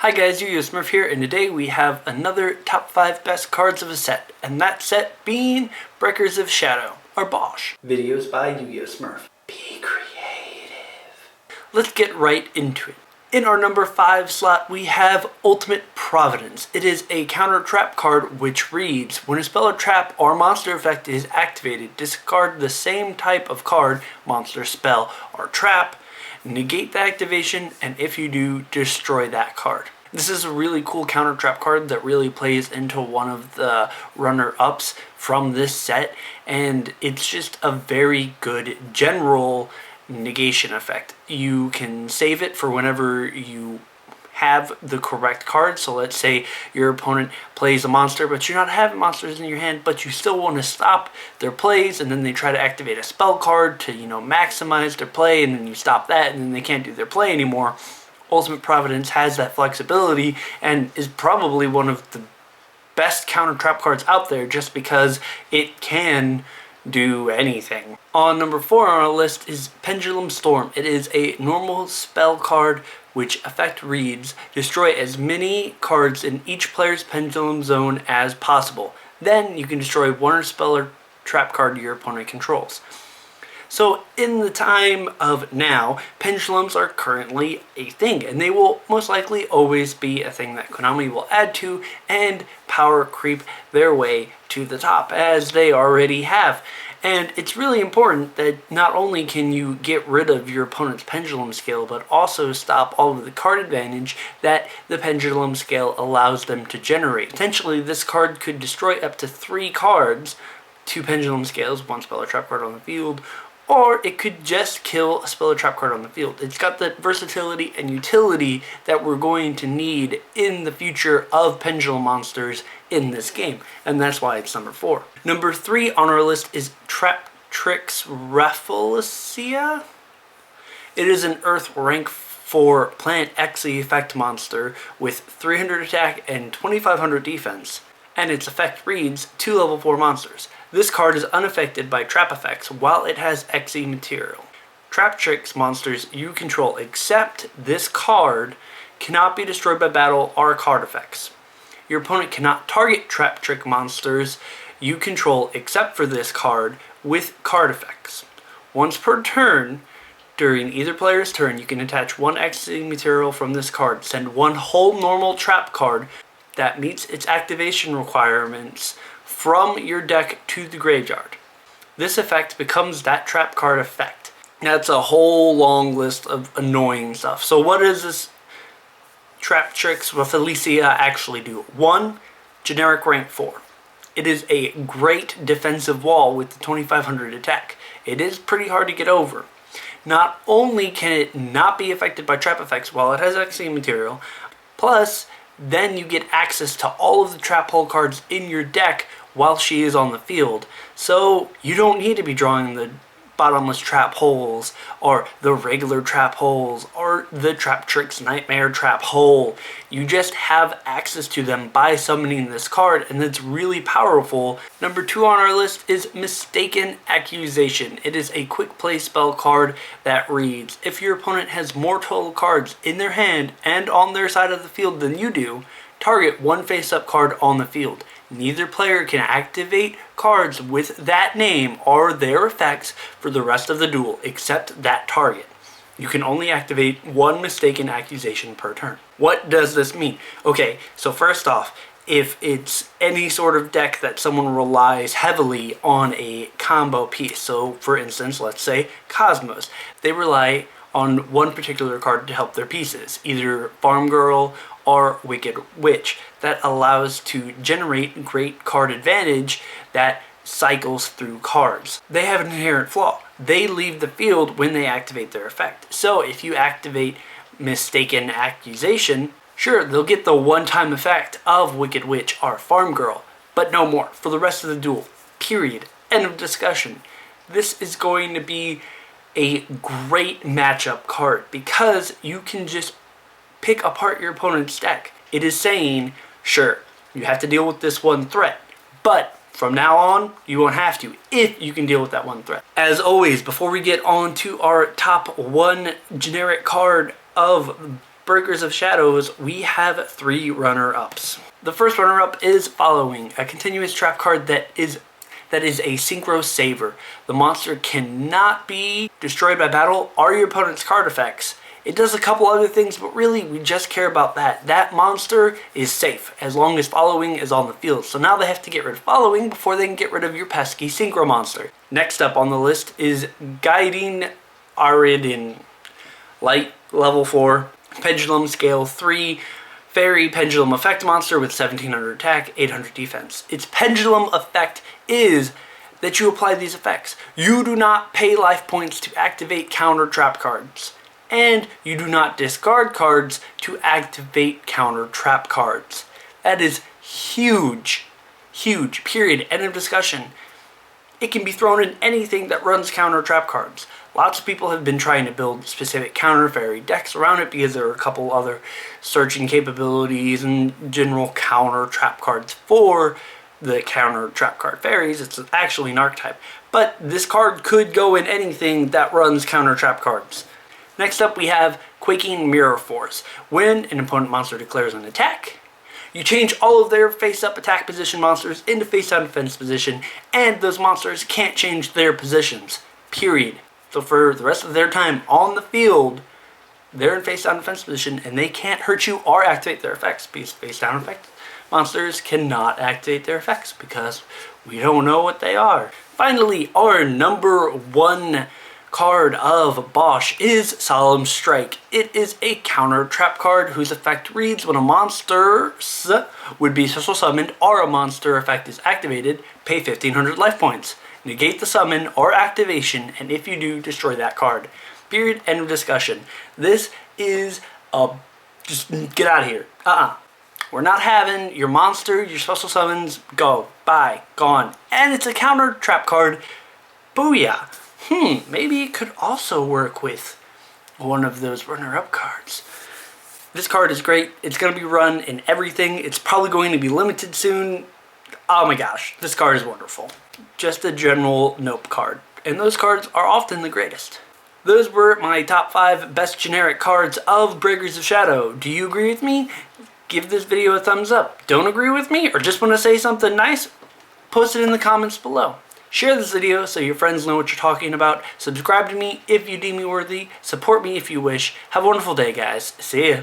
Hi guys, YGOSmurf here, and today we have another top 5 best cards of a set, and that set being Breakers of Shadow, or Bosch. Videos by YGOSmurf. Be creative. Let's get right into it. In our number 5 slot, we have Ultimate Providence. It is a counter trap card which reads, when a spell or trap or monster effect is activated, discard the same type of card, monster, spell, or trap, negate the activation, and if you do, destroy that card. This is a really cool counter trap card that really plays into one of the runner-ups from this set, and it's just a very good general negation effect. You can save it for whenever you have the correct card. So let's say your opponent plays a monster, but you're not having monsters in your hand, but you still want to stop their plays, and then they try to activate a spell card to, maximize their play, and then you stop that, and then they can't do their play anymore. Ultimate Providence has that flexibility and is probably one of the best counter trap cards out there just because it can do anything. On number 4 on our list is Pendulum Storm. It is a normal spell card which effect reads, destroy as many cards in each player's pendulum zone as possible. Then you can destroy one spell or trap card your opponent controls. So in the time of now, pendulums are currently a thing, and they will most likely always be a thing that Konami will add to and power creep their way to the top, as they already have. And it's really important that not only can you get rid of your opponent's pendulum scale, but also stop all of the card advantage that the pendulum scale allows them to generate. Potentially, this card could destroy up to 3 cards, 2 pendulum scales, 1 spell or trap card on the field, or it could just kill a spell or trap card on the field. It's got the versatility and utility that we're going to need in the future of pendulum monsters in this game, and that's why it's number 4. Number 3 on our list is Traptrix Rafflesia. It is an Earth rank 4 Plant Xe effect monster with 300 attack and 2500 defense, and its effect reads 2 level 4 monsters. This card is unaffected by trap effects while it has Xe material. Traptrix monsters you control except this card cannot be destroyed by battle or card effects. Your opponent cannot target Traptrix monsters you control except for this card with card effects. Once per turn, during either player's turn, you can attach 1 Xe material from this card. Send 1 whole normal trap card that meets its activation requirements from your deck to the graveyard. This effect becomes that trap card effect. That's a whole long list of annoying stuff. So what does this Traptrix Rafflesia actually do? 1, generic rank 4. It is a great defensive wall with the 2500 attack. It is pretty hard to get over. Not only can it not be affected by trap effects while it has Xe material, plus then you get access to all of the trap hole cards in your deck while she is on the field. So you don't need to be drawing the bottomless trap holes or the regular trap holes or the Traptrix Nightmare trap hole. You just have access to them by summoning this card, and it's really powerful. Number 2 on our list is Mistaken Accusation. It is a quick play spell card that reads, if your opponent has more total cards in their hand and on their side of the field than you do, target 1 face-up card on the field. Neither player can activate cards with that name or their effects for the rest of the duel except that target. You can only activate 1 Mistaken Accusation per turn. What does this mean? Okay, so first off, if it's any sort of deck that someone relies heavily on a combo piece, so for instance, let's say Cosmos, they rely on 1 particular card to help their pieces, either Farm Girl or Wicked Witch, that allows to generate great card advantage that cycles through cards. They have an inherent flaw. They leave the field when they activate their effect. So if you activate Mistaken Accusation, sure, they'll get the one-time effect of Wicked Witch or Farm Girl, but no more for the rest of the duel. Period. End of discussion. This is going to be a great matchup card because you can just pick apart your opponent's deck. It is saying, sure, you have to deal with this one threat, but from now on, you won't have to if you can deal with that one threat. As always, before we get on to our top 1 generic card of Breakers of Shadows, we have 3 runner-ups. The first runner-up is Following, a continuous trap card that is a synchro savor. The monster cannot be destroyed by battle or your opponent's card effects. It does a couple other things, but really we just care about that. That monster is safe as long as Following is on the field. So now they have to get rid of Following before they can get rid of your pesky synchro monster. Next up on the list is Guiding Aridin. Light, level 4, Pendulum scale 3, Fairy Pendulum effect monster with 1700 attack, 800 defense. Its pendulum effect is that you apply these effects. You do not pay life points to activate counter trap cards. And you do not discard cards to activate counter trap cards. That is huge. Huge. Period. End of discussion. It can be thrown in anything that runs counter trap cards. Lots of people have been trying to build specific counter fairy decks around it because there are a couple other searching capabilities and general counter trap cards for the counter trap card fairies. It's actually an archetype. But this card could go in anything that runs counter trap cards. Next up we have Quaking Mirror Force. When an opponent monster declares an attack, you change all of their face-up attack position monsters into face-down defense position, and those monsters can't change their positions. Period. So for the rest of their time on the field, they're in face-down defense position, and they can't hurt you or activate their effects, because face-down effect monsters cannot activate their effects, because we don't know what they are. Finally, our number 1 card of Bosch is Solemn Strike. It is a counter trap card whose effect reads: when a monster would be special summoned or a monster effect is activated, pay 1500 life points. Negate the summon or activation, and if you do, destroy that card. Period. End of discussion. This is just get out of here. We're not having your monster, your special summons, go, bye, gone. And it's a counter trap card. Booyah. Maybe it could also work with one of those runner-up cards. This card is great. It's going to be run in everything. It's probably going to be limited soon. Oh my gosh, this card is wonderful. Just a general nope card. And those cards are often the greatest. Those were my top 5 best generic cards of Breakers of Shadow. Do you agree with me? Give this video a thumbs up. Don't agree with me or just want to say something nice? Post it in the comments below. Share this video so your friends know what you're talking about. Subscribe to me if you deem me worthy. Support me if you wish. Have a wonderful day, guys. See ya.